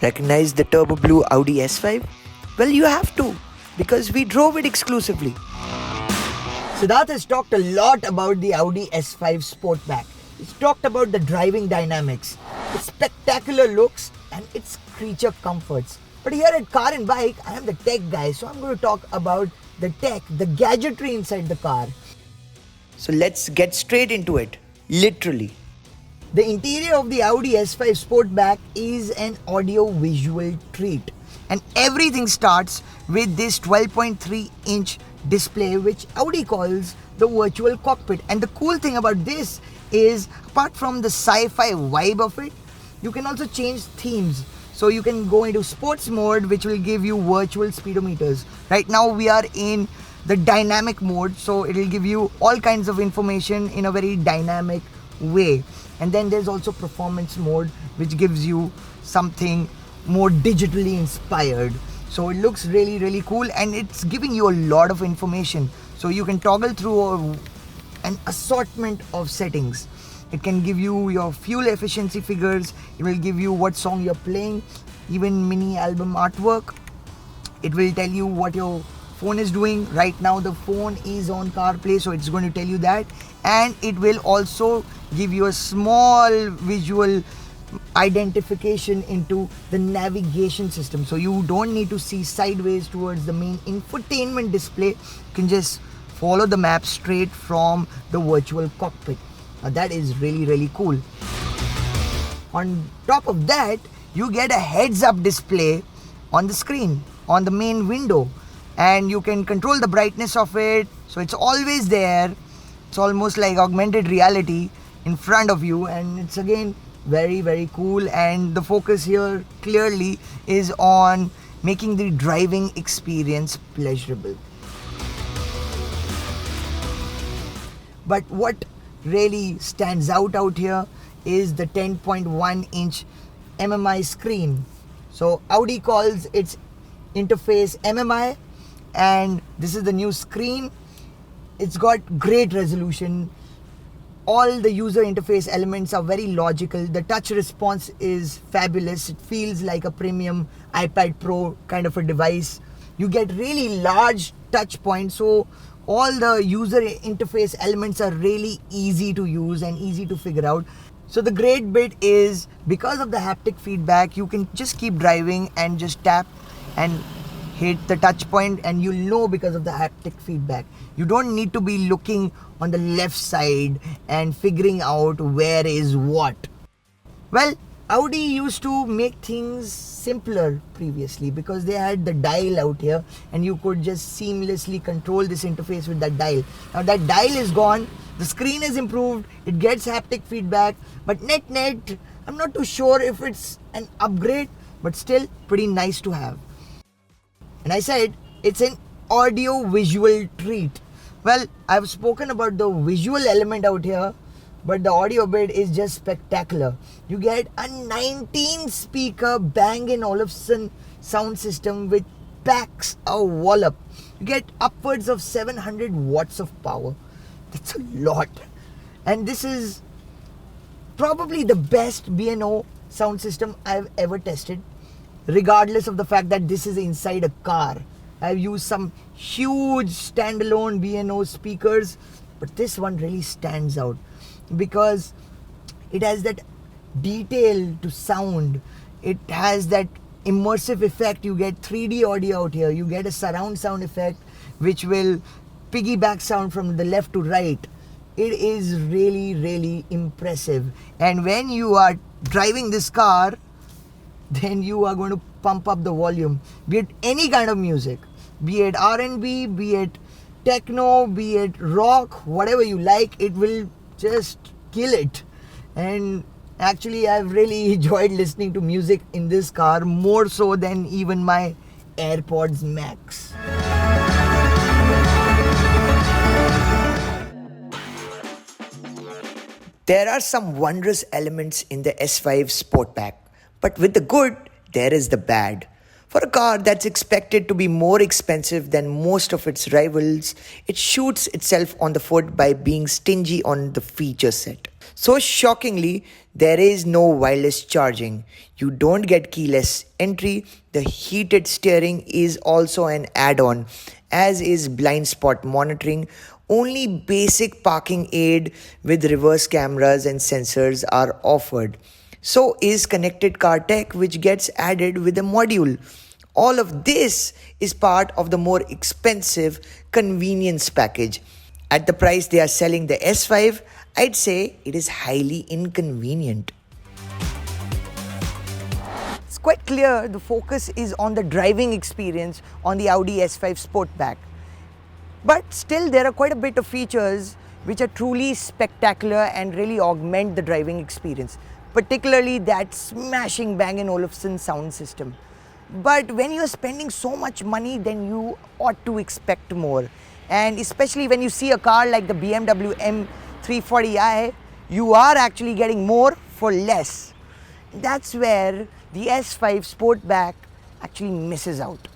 Recognize the turbo blue Audi S5? Well, you have to, because we drove it exclusively. Siddharth has talked a lot about the Audi S5 Sportback. He's talked about the driving dynamics, its spectacular looks, and its creature comforts. But here at Car and Bike, I am the tech guy, so I'm going to talk about the tech, the gadgetry inside the car. So let's get straight into it, literally. The interior of the Audi S5 Sportback is an audio-visual treat. And everything starts with this 12.3-inch display, which Audi calls the virtual cockpit. And the cool thing about this is, apart from the sci-fi vibe of it, you can also change themes. So you can go into sports mode, which will give you virtual speedometers. Right now we are in the dynamic mode, so it will give you all kinds of information in a very dynamic way. And then there's also performance mode, which gives you something more digitally inspired. So it looks really cool, and it's giving you a lot of information. So you can toggle through an assortment of settings. It can give you your fuel efficiency figures, it will give you what song you're playing, even mini album artwork. It will tell you what your phone is doing. Right now the phone is on CarPlay, so it's going to tell you that. And it will also give you a small visual identification into the navigation system, so you don't need to see sideways towards the main infotainment display. You can just follow the map straight from the virtual cockpit. Now that is really cool. On top of that, you get a heads-up display on the screen, on the main window, and you can control the brightness of it, so it's always there. It's almost like augmented reality in front of you, and it's again very cool. And the focus here clearly is on making the driving experience pleasurable. But what really stands out here is the 10.1-inch MMI screen. So Audi calls its interface MMI, and this is the new screen. It's got great resolution. All the user interface elements are very logical. The touch response is fabulous. It feels like a premium iPad Pro kind of a device. You get really large touch points, so all the user interface elements are really easy to use and easy to figure out. So the great bit is, because of the haptic feedback, you can just keep driving and just tap and hit the touch point, and you'll know because of the haptic feedback. You don't need to be looking on the left side and figuring out where is what. Well, Audi used to make things simpler previously because they had the dial out here, and you could just seamlessly control this interface with that dial. Now that dial is gone, the screen is improved, it gets haptic feedback, but net, I'm not too sure if it's an upgrade, but still pretty nice to have. And I said it's an audio visual treat. Well, I've spoken about the visual element out here, but the audio bit is just spectacular. You get a 19-speaker Bang & Olufsen sound system which packs a wallop. You get upwards of 700 watts of power. That's a lot. And this is probably the best B&O sound system I've ever tested, regardless of the fact that this is inside a car. I've used some huge standalone B&O speakers, but this one really stands out because it has that detail to sound. It has that immersive effect. You get 3D audio out here. You get a surround sound effect which will piggyback sound from the left to right. It is really impressive. And when you are driving this car, then you are going to pump up the volume, be it any kind of music, be it R&B, be it techno, be it rock, whatever you like, it will just kill it. And actually I've really enjoyed listening to music in this car, more so than even my AirPods Max. There are some wondrous elements in the S5 Sportback, but with the good, there is the bad. For a car that's expected to be more expensive than most of its rivals, it shoots itself on the foot by being stingy on the feature set. So shockingly, there is no wireless charging. You don't get keyless entry. The heated steering is also an add-on, as is blind spot monitoring. Only basic parking aid with reverse cameras and sensors are offered. So is connected car tech, which gets added with a module. All of this is part of the more expensive convenience package. At the price they are selling the S5, I'd say it is highly inconvenient. It's quite clear the focus is on the driving experience on the Audi S5 Sportback. But still, there are quite a bit of features which are truly spectacular and really augment the driving experience, particularly that smashing Bang & Olufsen sound system. But when you're spending so much money, then you ought to expect more. And especially when you see a car like the BMW M340i, you are actually getting more for less. That's where the S5 Sportback actually misses out.